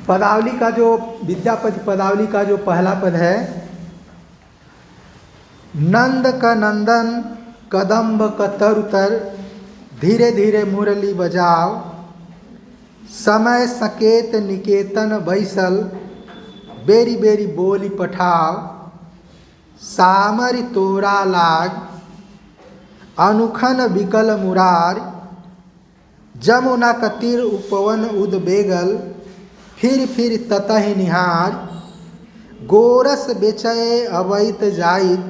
पदावली का जो विद्यापति पदावली का जो पहला पद है, नंद का नंदन कदम्ब का तरुतर, धीरे धीरे मुरली बजाओ, समय सकेत निकेतन बैसल, बेरी बेरी बोली पठाओ, सामरि तोरा लाग अनुखन विकल मुरार, जमुना का तीर उपवन उदबेगल, फिर ततहि निहार, गोरस बेचय अवैत जाइत,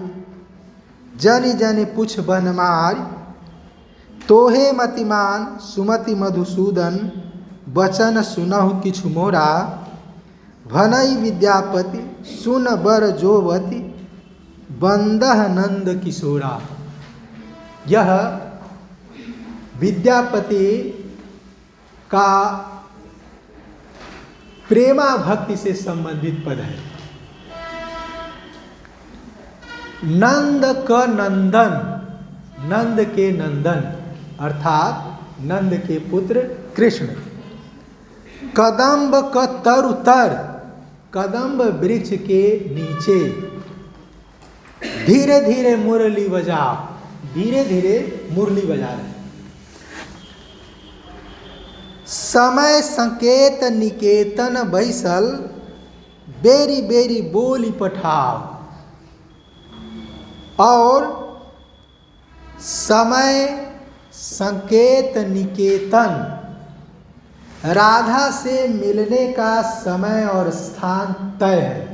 जनि जनि पुछ बनमार, तोहे मतिमान सुमति मधुसूदन, बचन सुनहु किछु मोरा, भनई विद्यापति सुन बर जोवति, बंदह नंद किशोरा। यह विद्यापति का प्रेमा भक्ति से संबंधित पद है। नंद क नंदन, नंद के नंदन अर्थात नंद के पुत्र कृष्ण, कदम्ब क तरुतर, कदम्ब वृक्ष के नीचे, धीरे धीरे मुरली बजा, धीरे धीरे मुरली बजा रहे, समय संकेत निकेतन बैसल, बेरी बेरी बोली पठाओ, और समय संकेत निकेतन, राधा से मिलने का समय और स्थान तय है।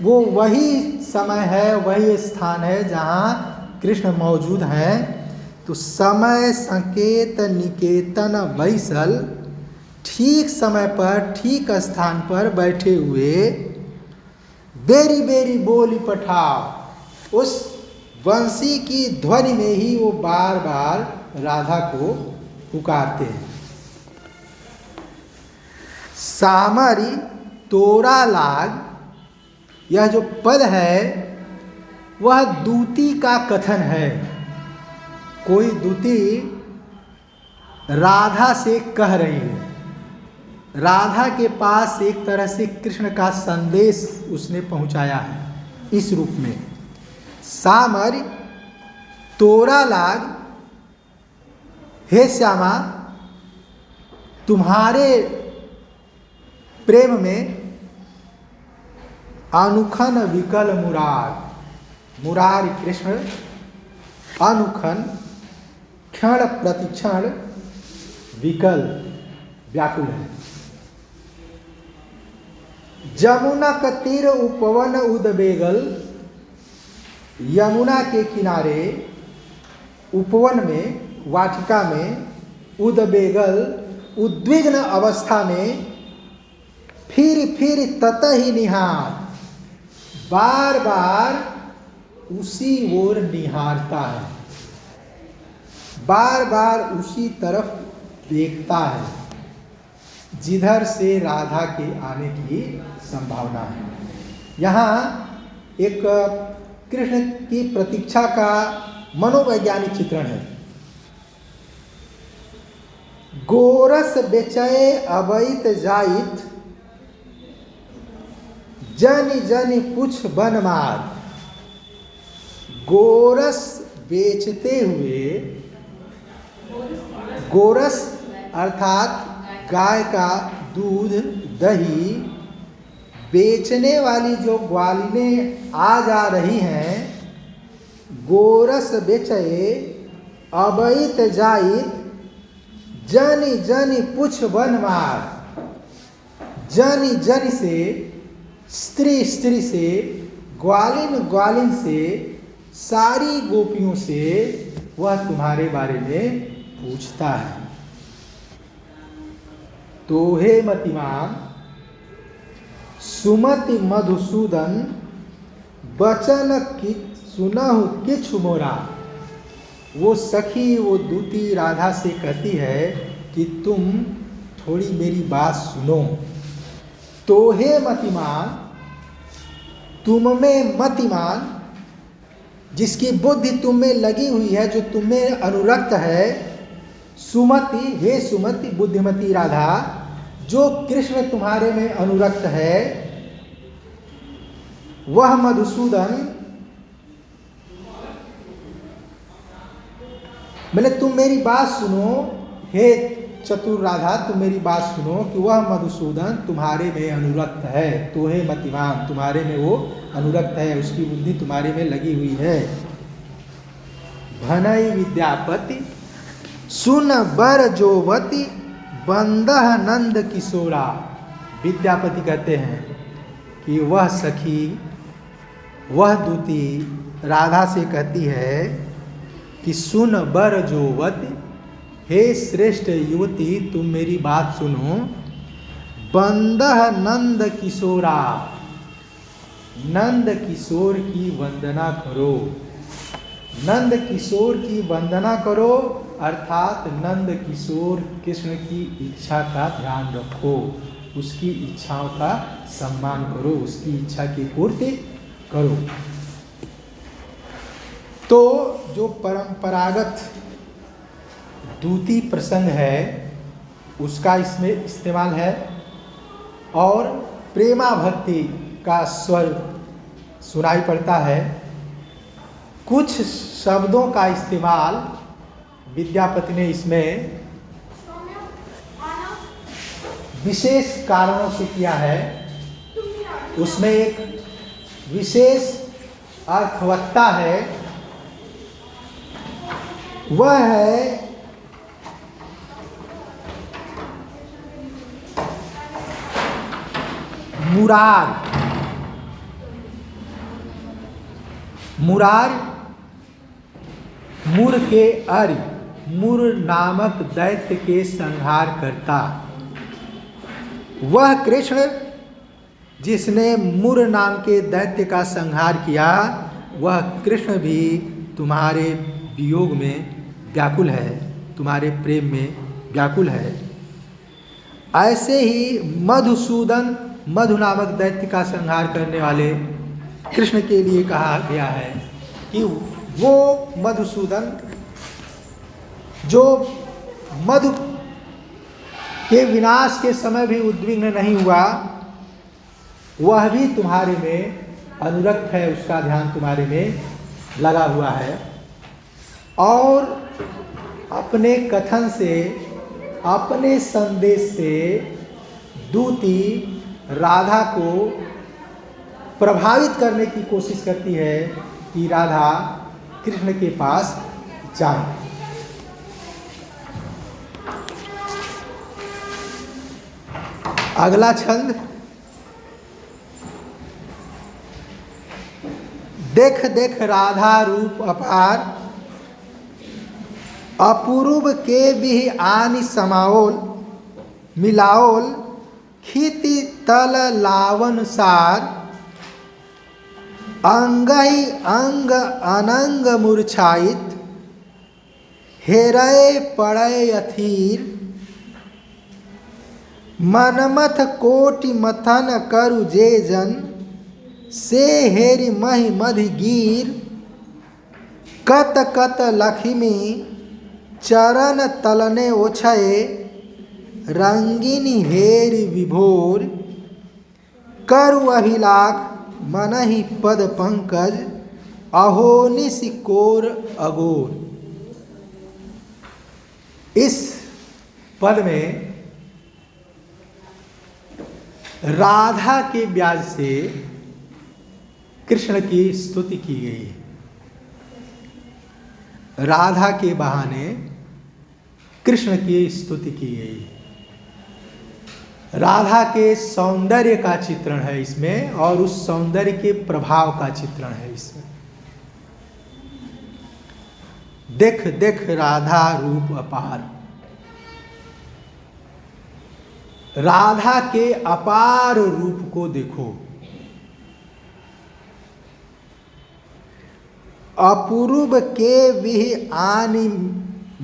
वो वही समय है, वही स्थान है जहाँ कृष्ण मौजूद हैं। तो समय संकेत निकेतन बैसल, ठीक समय पर ठीक स्थान पर बैठे हुए, बेरी बेरी बोली पठाओ, उस बंसी की ध्वनि में ही वो बार बार राधा को पुकारते हैं। सामरी तोरा लाग, यह जो पद है वह दूती का कथन है। कोई दूती राधा से कह रही है, राधा के पास एक तरह से कृष्ण का संदेश उसने पहुंचाया है इस रूप में। सामर तोरा लाग, हे श्यामा तुम्हारे प्रेम में अनुखन विकल मुरार, मुरार कृष्ण, अनुखन क्षण प्रतिक्षण विकल व्याकुल है। जमुना का तीर उपवन उदबेगल, यमुना के किनारे उपवन में, वाटिका में, उदबेगल उद्विग्न अवस्था में, फिर ततहि निहार, बार बार उसी ओर निहारता है, बार बार उसी तरफ देखता है जिधर से राधा के आने की संभावना है। यहाँ एक कृष्ण की प्रतीक्षा का मनोवैज्ञानिक चित्रण है। गोरस बेचय अवैत जाइत, जनि जनि पुछ बनमार, गोरस बेचते हुए, गोरस अर्थात गाय का दूध दही बेचने वाली जो ग्वालिनें आ जा रही हैं, गोरस बेचए अवैत जाइत, जनि जनि पुछ बनमार, जनि जनि से स्त्री स्त्री से, ग्वालिन ग्वालिन से, सारी गोपियों से वह तुम्हारे बारे में पूछता है। तो हे मतिमान सुमति मधुसूदन, बचन की सुनहु किछु मोरा। वो सखी, वो दूती राधा से कहती है कि तुम थोड़ी मेरी बात सुनो। तो हे मतिमान, तुम में मतिमान, जिसकी बुद्धि तुम में लगी हुई है, जो तुम में अनुरक्त है, सुमति, हे सुमति बुद्धिमती राधा, जो कृष्ण तुम्हारे में अनुरक्त है वह मधुसूदन, मैंने तुम मेरी बात सुनो हे चतुर राधा, तुम मेरी बात सुनो कि वह मधुसूदन तुम्हारे में अनुरक्त है। तो हे मतिमान, तुम्हारे में वो अनुरक्त है, उसकी बुद्धि तुम्हारे में लगी हुई है। भनई विद्यापति सुन बर जोवती बंदह नंद किशोरा। विद्यापति कहते हैं कि वह सखी, वह दूती राधा से कहती है कि सुन बर जोवती, हे श्रेष्ठ युवती तुम मेरी बात सुनो, बंदह नंद किशोरा, नंद किशोर की वंदना करो। नंद किशोर की वंदना करो अर्थात नंद किशोर कृष्ण की इच्छा का ध्यान रखो, उसकी इच्छाओं का सम्मान करो, उसकी इच्छा की पूर्ति करो। तो जो परंपरागत दूती प्रसंग है उसका इसमें इस्तेमाल है, और प्रेमा भक्ति का स्वर सुनाई पड़ता है। कुछ शब्दों का इस्तेमाल विद्यापति ने इसमें विशेष कारणों से किया है। उसमें एक विशेष अर्थवत्ता है, वह है मुरार। मुरार मुर के अर्य, मुर नामक दैत्य के संहार करता। वह कृष्ण जिसने मुर नाम के दैत्य का संहार किया, वह कृष्ण भी तुम्हारे वियोग में व्याकुल है, तुम्हारे प्रेम में व्याकुल है। ऐसे ही मधुसूदन, मधु नामक दैत्य का संहार करने वाले कृष्ण के लिए कहा गया है कि वो मधुसूदन जो मधु के विनाश के समय भी उद्विग्न नहीं हुआ, वह भी तुम्हारे में अनुरक्त है, उसका ध्यान तुम्हारे में लगा हुआ है। और अपने कथन से, अपने संदेश से दूती राधा को प्रभावित करने की कोशिश करती है कि राधा कृष्ण के पास जाए। अगला छंद, देख देख राधा रूप अपार, अपूर्व के भी आनि समाओल, मिलाओल खीति तल लावन सार, अंगहि अंग अनंग मूर्छाइत, हेरय पड़य अथीर, मनमथ कोटि मथन करु जे जन, से हेरि महि मधि गीर, कत कत लक्ष्मी चरण तलने ओछय, रंगिनी हेरि विभोर, करु अभिलाख मनहि पद पंकज, अहोनिस कोर अगोर। इस पद में राधा के ब्याज से कृष्ण की स्तुति की गई है। राधा के बहाने कृष्ण की स्तुति की गई है। राधा के सौंदर्य का चित्रण है इसमें, और उस सौंदर्य के प्रभाव का चित्रण है इसमें। देख देख राधा रूप अपार, राधा के अपार रूप को देखो। अपूर्व के विह आनि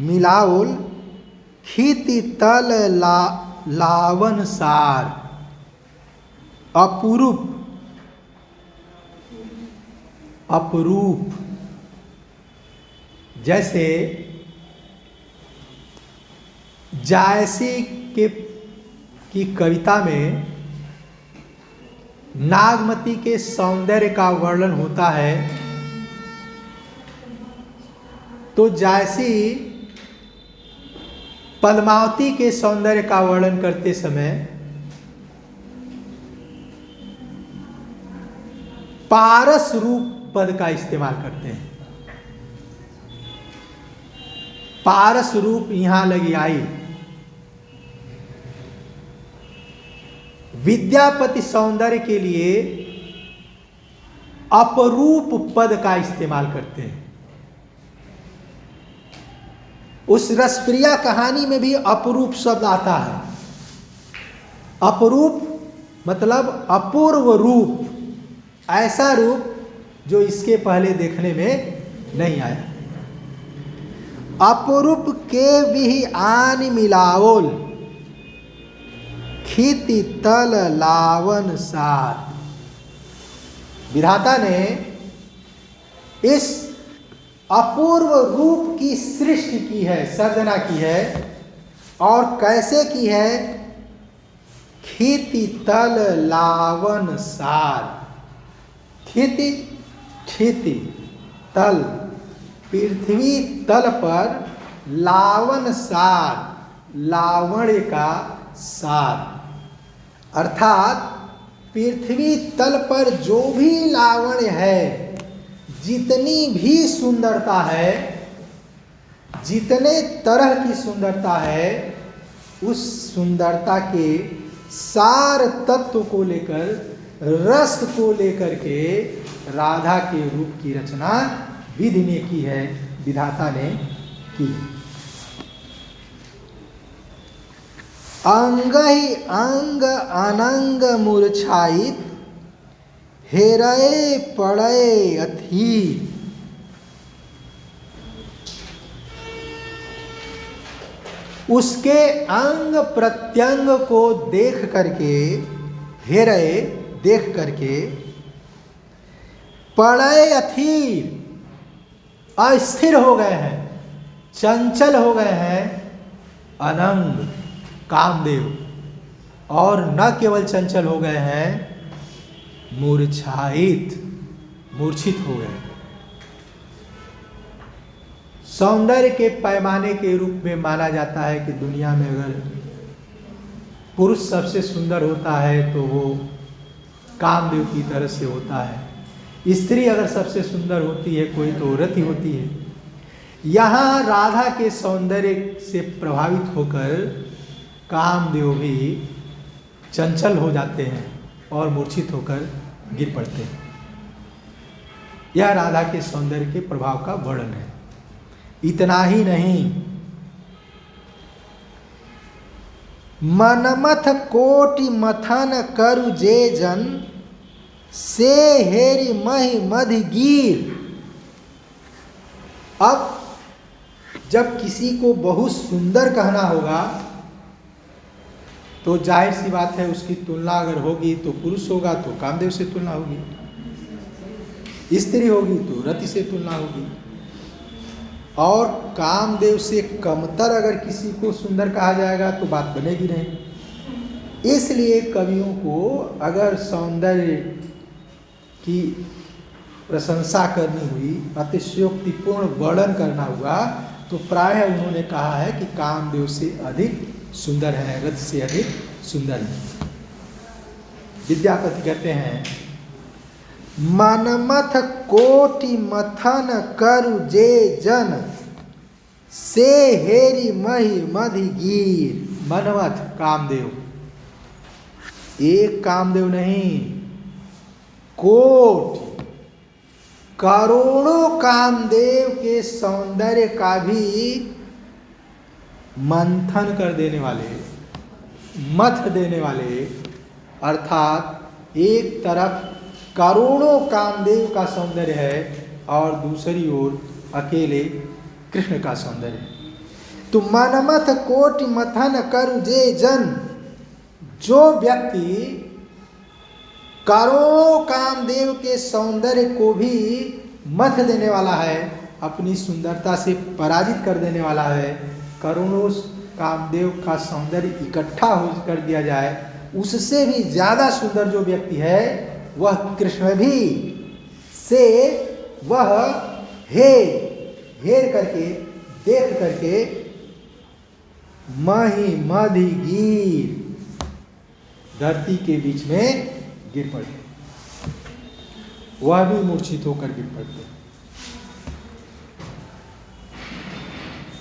मिलाओल, खीति तल लावन सार। अपूरूप, अपरूप, जैसे जायसी की कविता में नागमती के सौंदर्य का वर्णन होता है, तो जैसी पद्मावती के सौंदर्य का वर्णन करते समय पारस रूप पद का इस्तेमाल करते हैं। पारस रूप यहां लगी आई। विद्यापति सौंदर्य के लिए अपरूप पद का इस्तेमाल करते हैं। उस रसप्रिया कहानी में भी अपरूप शब्द आता है। अपरूप मतलब अपूर्व रूप, ऐसा रूप जो इसके पहले देखने में नहीं आया। अपरूप के भी आन मिलावोल, खीति तल लावन सार। विधाता ने इस अपूर्व रूप की सृष्टि की है, सर्जना की है। और कैसे की है? खीति तल लावन सार। खीति क्षिति तल, पृथ्वी तल पर लावन सार, लावण्य का सार, अर्थात पृथ्वी तल पर जो भी लावण्य है, जितनी भी सुंदरता है, जितने तरह की सुंदरता है, उस सुंदरता के सार तत्व को लेकर, रस को लेकर के राधा के रूप की रचना विधि ने की है, विधाता ने की। अंग ही अंग अनंग मूर्छाइत, हेरए पड़े अथी। उसके अंग प्रत्यंग को देख करके, हेरए देख करके, पड़े अथीर, अस्थिर हो गए हैं, चंचल हो गए हैं अनंग कामदेव। और न केवल चंचल हो गए हैं, मूर्छाइत, मूर्छित हो गए। सौंदर्य के पैमाने के रूप में माना जाता है कि दुनिया में अगर पुरुष सबसे सुंदर होता है तो वो कामदेव की तरह से होता है। स्त्री अगर सबसे सुंदर होती है कोई तो रति होती है। यहाँ राधा के सौंदर्य से प्रभावित होकर कामदेव भी चंचल हो जाते हैं और मूर्छित होकर गिर पड़ते हैं। यह राधा के सौंदर्य के प्रभाव का वर्णन है। इतना ही नहीं, मनमथ कोटि मथन करु जे जन, से हेरि महि मधि गीर। अब जब किसी को बहुत सुंदर कहना होगा तो जाहिर सी बात है उसकी तुलना अगर होगी तो पुरुष होगा तो कामदेव से तुलना होगी, स्त्री होगी तो रति से तुलना होगी, और कामदेव से कमतर अगर किसी को सुंदर कहा जाएगा तो बात बनेगी नहीं। इसलिए कवियों को अगर सौंदर्य की प्रशंसा करनी हुई, अतिशयोक्तिपूर्ण वर्णन करना हुआ, तो प्रायः उन्होंने कहा है कि कामदेव से अधिक सुंदर है, रथ से अधिक सुंदर है। विद्यापति कहते हैं, मनमथ कोटि मथन करु जे जन, से हेरि महि मधि गीर। मनमथ कामदेव, एक कामदेव नहीं, कोटि करोड़ों कामदेव के सौंदर्य का भी मंथन कर देने वाले, मथ देने वाले, अर्थात एक तरफ करोड़ों कामदेव का सौंदर्य है और दूसरी ओर अकेले कृष्ण का सौंदर्य है। तो मनमथ कोटि मथन करु जे जन, जो व्यक्ति करोड़ों कामदेव के सौंदर्य को भी मथ देने वाला है, अपनी सुंदरता से पराजित कर देने वाला है, करोड़ों कामदेव का सौंदर्य इकट्ठा हो कर दिया जाए, उससे भी ज़्यादा सुंदर जो व्यक्ति है वह कृष्ण भी से वह हेर करके देख करके मही मधि गिर धरती के बीच में गिर पड़े, वह भी मूर्छित होकर गिर पड़ते।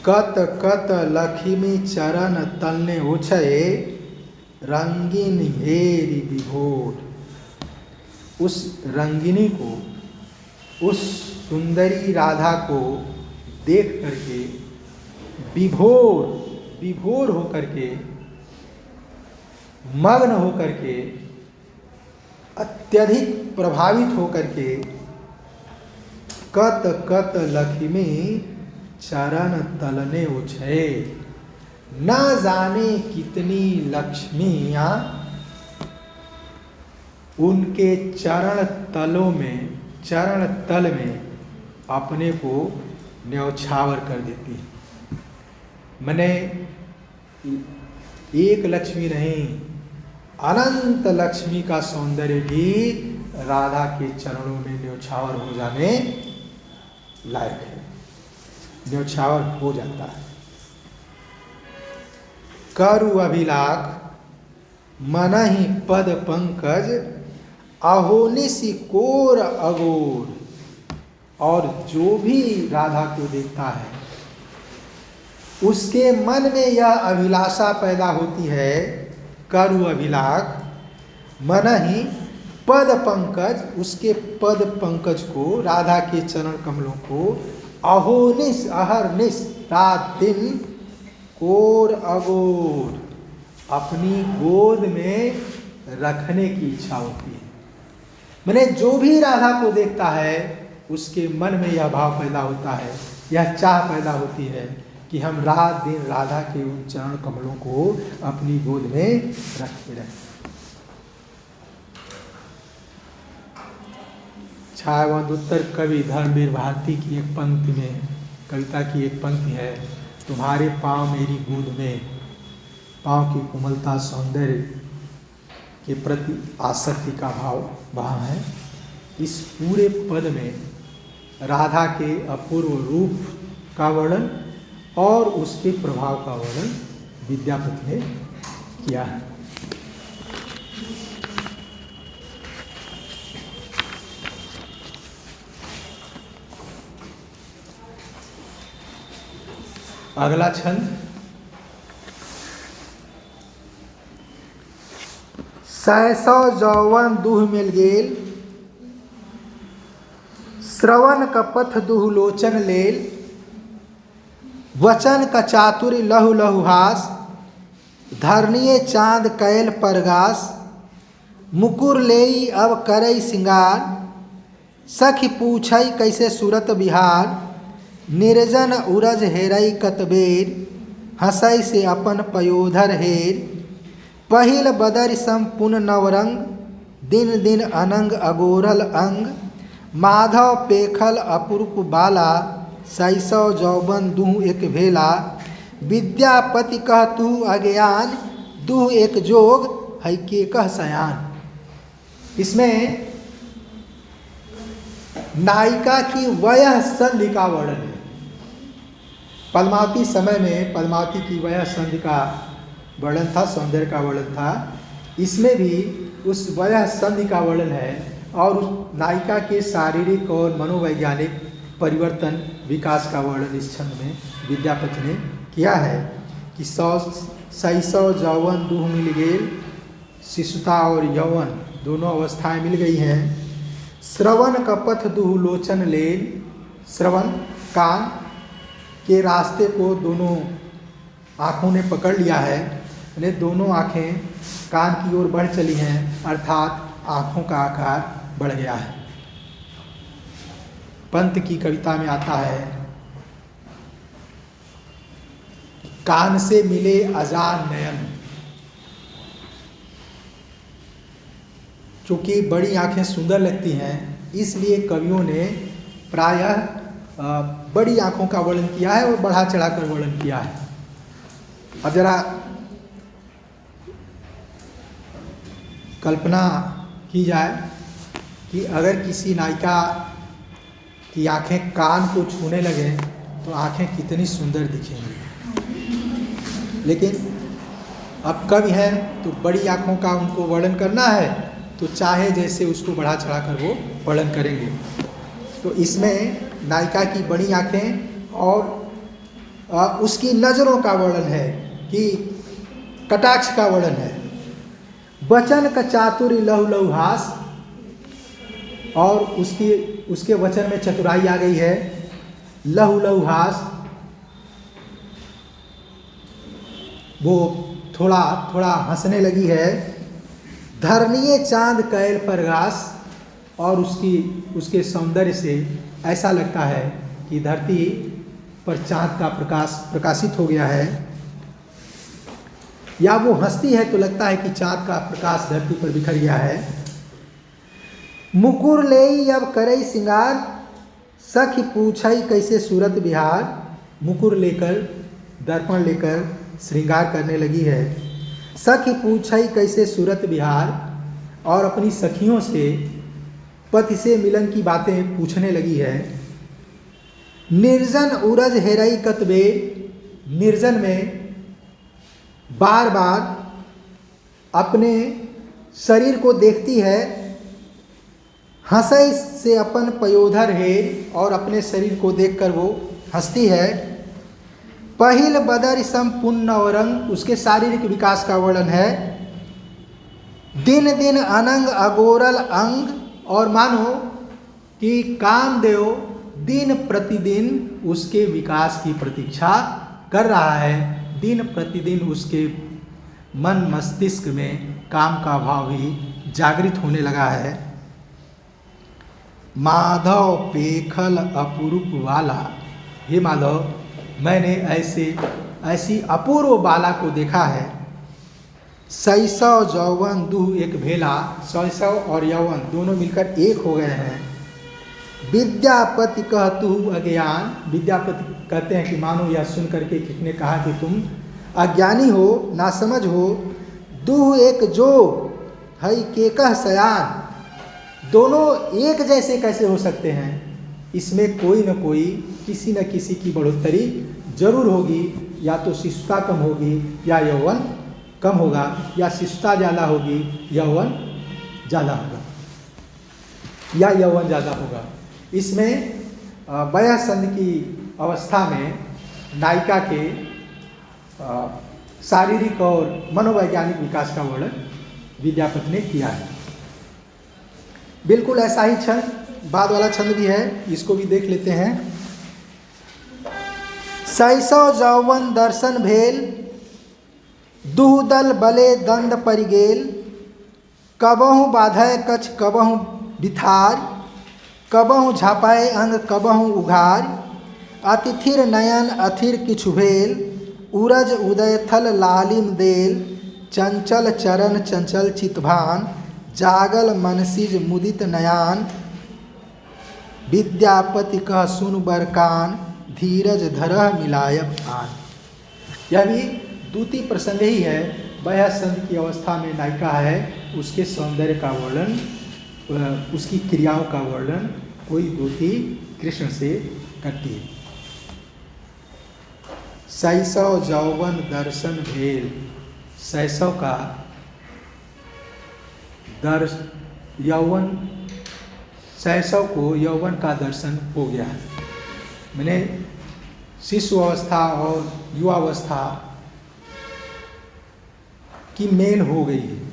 कत कत लक्ष्मी चरण तलने उछये रंगीन हेरी विभोर। उस रंगिनी को, उस सुंदरी राधा को देख करके विभोर होकर के, मग्न होकर के, अत्यधिक प्रभावित होकर के कत कत लक्ष्मी चरण तलने उछये। न जाने कितनी लक्ष्मियां उनके चरण तल में अपने को न्यौछावर कर देती है। मैंने एक लक्ष्मी नहीं, अनंत लक्ष्मी का सौंदर्य भी राधा के चरणों में न्यौछावर हो जाने लायक है, न्यौछावर हो जाता है। करु अभिलाख मनहि पद पंकज अहोनिसि कोर अगोर। और जो भी राधा को देखता है उसके मन में यह अभिलाषा पैदा होती है, करु अभिलाख मनहि पद पंकज, उसके पद पंकज को, राधा के चरण कमलों को, अहोनिस अहरनिस रात दिन, कोर अगोर अपनी गोद में रखने की इच्छा होती है। मैंने जो भी राधा को देखता है उसके मन में यह भाव पैदा होता है, यह चाह पैदा होती है कि हम रात दिन राधा के उन चरण कमलों को अपनी गोद में रखते रहें। छायावंत उत्तर कवि धर्मवीर भारती की एक पंक्ति में, कविता की एक पंक्ति है, तुम्हारे पाँव मेरी गूंद में, पाँव की कोमलता सौंदर्य के प्रति आसक्ति का भाव वहाँ है। इस पूरे पद में राधा के अपूर्व रूप का वर्णन और उसके प्रभाव का वर्णन विद्यापति ने किया है। अगला छंद सहसौ जौवन दुह मिल गेल, श्रवण कपथ दुह लोचन लेल, वचन का चातुर्य लहु लहु हास, धरनीय चांद कैल परगास, मुकुर लेई अब करई सिंगार, सखी पूछई कैसे सूरत बिहार, निर्जन उरज हेरई कतबेर, हंसई से अपन पयोधर हेर, पहिल बदर संपुन नवरंग, दिन दिन अनंग अगोरल अंग, माधव पेखल अपूर्व बाला, सैसौ जौबन दुह एक भेला, विद्यापति कह तू अज्ञान, दुह एक जोग है के कह सयान। इसमें नायिका की वयः संधि का वर्णन है। पद्मावती समय में पद्मावती की वयः संधि का वर्णन था, सौंदर्य का वर्णन था। इसमें भी उस वयः संधि का वर्णन है और उस नायिका के शारीरिक और मनोवैज्ञानिक परिवर्तन विकास का वर्णन इस छंद में विद्यापति ने किया है कि सैसौ जौवन दुह मिल गेल, शिशुता और यौवन दोनों अवस्थाएं मिल गई हैं। श्रवण कपथ दुह लोचन लेल, श्रवण कान के रास्ते को दोनों आँखों ने पकड़ लिया है, यानी दोनों आँखें कान की ओर बढ़ चली हैं, अर्थात आँखों का आकार बढ़ गया है। पंत की कविता में आता है, कान से मिले अजान नयन। चूँकि बड़ी आँखें सुंदर लगती हैं, इसलिए कवियों ने प्रायः बड़ी आँखों का वर्णन किया है और बढ़ा चढ़ाकर वर्णन किया है। अब जरा कल्पना की जाए कि अगर किसी नायिका की आंखें कान को छूने लगे तो आंखें कितनी सुंदर दिखेंगी। लेकिन अब कवि है तो बड़ी आंखों का उनको वर्णन करना है तो चाहे जैसे उसको बढ़ा चढ़ा कर वो वर्णन करेंगे। तो इसमें नायिका की बड़ी आंखें और उसकी नज़रों का वर्णन है कि कटाक्ष का वर्णन है। वचन का चातुर्य लहु लहु हास, और उसके वचन में चतुराई आ गई है। लहु लहु हास, वो थोड़ा थोड़ा हंसने लगी है। धरणीय चांद कैल परगास, और उसके सौंदर्य से ऐसा लगता है कि धरती पर चांद का प्रकाश प्रकाशित हो गया है, या वो हंसती है तो लगता है कि चांद का प्रकाश धरती पर बिखर गया है। मुकुर लेई अब करई सिंगार, सखी पूछई कैसे सूरत बिहार। मुकुर लेकर, दर्पण लेकर श्रृंगार करने लगी है। सखी पूछई कैसे सूरत बिहार, और अपनी सखियों से पति से मिलन की बातें पूछने लगी है। निर्जन उरज हेरई कतबे, निर्जन में बार बार अपने शरीर को देखती है। हंसई से अपन पयोधर है, और अपने शरीर को देखकर वो हंसती है। पहिल बदर संपूर्ण औरंग, उसके शारीरिक विकास का वर्णन है। दिन दिन अनंग अगोरल अंग, और मानो कि कामदेव दिन प्रतिदिन उसके विकास की प्रतीक्षा कर रहा है। दिन प्रतिदिन उसके मन मस्तिष्क में काम का भाव भी जागृत होने लगा है। माधव पेखल अपूरूप वाला, हे माधव मैंने ऐसी अपूर्व बाला को देखा है। शैशव यौवन दुह एक भेला, शैशव और यौवन दोनों मिलकर एक हो गए हैं। विद्यापति कहतु अज्ञान, विद्यापति कहते हैं कि मानो यह सुन करके किसने कहा कि तुम अज्ञानी हो, नासमझ हो। दुह एक जो हई के कह सयान, दोनों एक जैसे कैसे हो सकते हैं। इसमें कोई न कोई किसी न किसी की बढ़ोतरी जरूर होगी, या तो शिशुता कम होगी या यौवन कम होगा, या शिशुता ज़्यादा होगी यौवन ज़्यादा होगा, या यौवन ज़्यादा होगा। इसमें वयस्क की अवस्था में नायिका के शारीरिक और मनोवैज्ञानिक विकास का वर्णन विद्यापति ने किया है। बिल्कुल ऐसा ही छंद बाद वाला छंद भी है, इसको भी देख लेते हैं। शैशव यौवन दर्शन भेल, दुहदल बले दंड परिगेल। कबहु बाधय कछ कबहु बिथार, कबहु झापाए अंग कबहु उघार। अतिथिर नयन अथिर किछु भेल, उरज उदय थल लालिम देल। चंचल चरण चंचल चितभान, जागल मनसिज मुदित नयान। विद्यापति कह सुन बरकान, धीरज धरह मिलायब आन। यह भी द्वितीय प्रसंग ही है। वयस्क की अवस्था में नायिका है, उसके सौंदर्य का वर्णन, उसकी क्रियाओं का वर्णन कोई द्वितीय कृष्ण से करती है। शैशव यौवन दर्शन भेल, शैशव का यौवन, शैशव को यौवन का दर्शन हो गया है। मैंने शिशु अवस्था और युवावस्था की मेल हो गई है।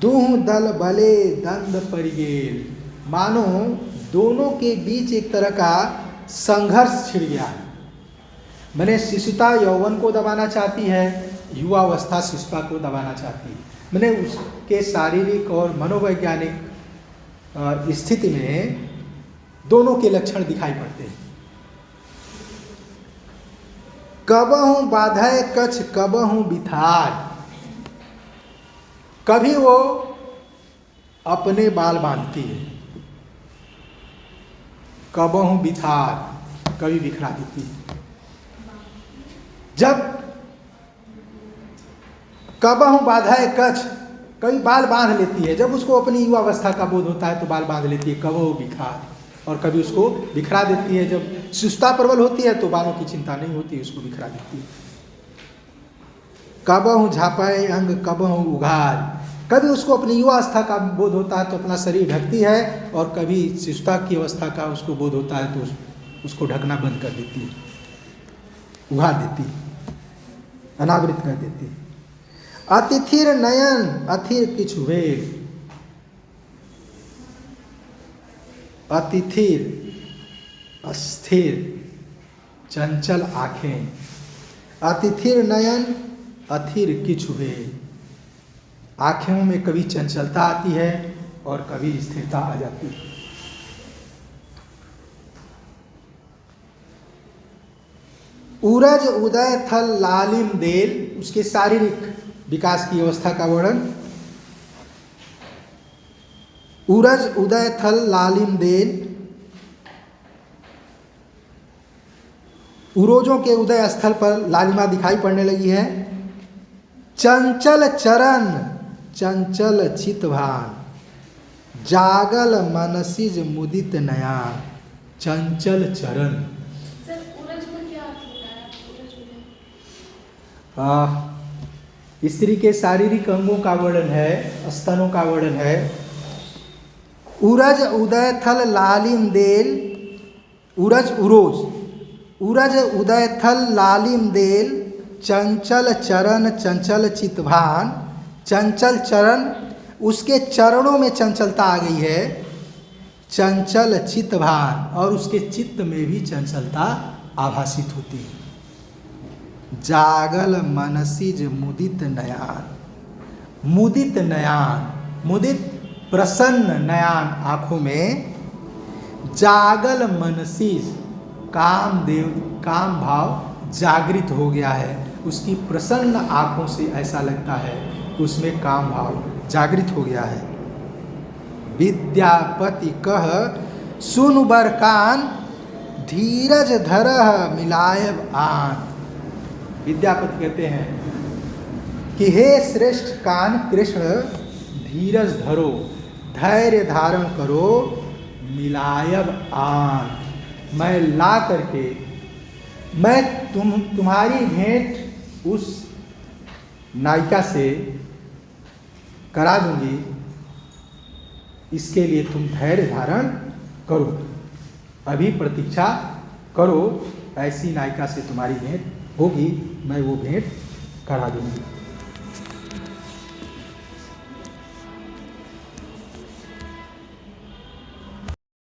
दुह दल बले दंड परिगेल, मानो दोनों के बीच एक तरह का संघर्ष छिड़ गया है। मैंने शिशुता यौवन को दबाना चाहती है, युवावस्था शिशुता को दबाना चाहती है। मैंने उसके शारीरिक और मनोवैज्ञानिक स्थिति में दोनों के लक्षण दिखाई पड़ते हैं। कबहु बाधय कछ कबहु बिथार, कभी वो अपने बाल बांधती है, कबहु बिथार कभी बिखरा देती है। जब कबहु बाधाए कछ, कभी बाल बांध लेती है। जब उसको अपनी युवावस्था का बोध होता है तो बाल बांध लेती है, कबहु बिखार, और कभी उसको बिखरा देती है। जब सुस्ता प्रबल होती है तो बालों की चिंता नहीं होती, उसको बिखरा देती है। कबहु झापाए अंग कबहु उघार, कभी उसको अपनी युवावस्था का बोध होता है तो अपना शरीर ढकती है, और कभी सुस्ता की अवस्था का उसको बोध होता है तो उसको ढकना बंद कर देती है, उघार देती है, अनावृत कर देती है। अतिथिर नयन अथिर किछु वेग, अतिथिर अस्थिर चंचल आंखें, अतिथिर नयन अथिर किछु वेग, आंखों में कभी चंचलता आती है और कभी स्थिरता आ जाती है। उरज उदय थल लालिम देल, उसके शारीरिक विकास की अवस्था का वर्णन। उरज उदय थल लालिम देल, उरोजों के उदय स्थल पर लालिमा दिखाई पड़ने लगी है। चंचल चरण चंचल चितभान, जागल मनसिज मुदित नयान। चंचल चरण, स्त्री के शारीरिक अंगों का वर्णन है, स्तनों का वर्णन है। उरज उदय थल लालिम देल, उरज उरोज, उरज उदय थल लालिम देल, चंचल चरण चंचल चितभान। चंचल चरण, उसके चरणों में चंचलता आ गई है। चंचल चितभान, और उसके चित्त में भी चंचलता आभासित होती है। जागल मनसिज मुदित नयान, मुदित नयान, मुदित प्रसन्न नयान आंखों में। जागल मनसिज, कामदेव, काम भाव जागृत हो गया है। उसकी प्रसन्न आंखों से ऐसा लगता है कि उसमें काम भाव जागृत हो गया है। विद्यापति कह सुन बर कान, धीरज धरह मिलायब आन। विद्यापति कहते हैं कि हे श्रेष्ठ कान कृष्ण, धीरज धरो, धैर्य धारण करो, मिलायब आन, मैं ला करके मैं तुम्हारी भेंट उस नायिका से करा दूंगी, इसके लिए तुम धैर्य धारण करो, अभी प्रतीक्षा करो, ऐसी नायिका से तुम्हारी भेंट होगी, मैं वो भेंट करा दूंगी।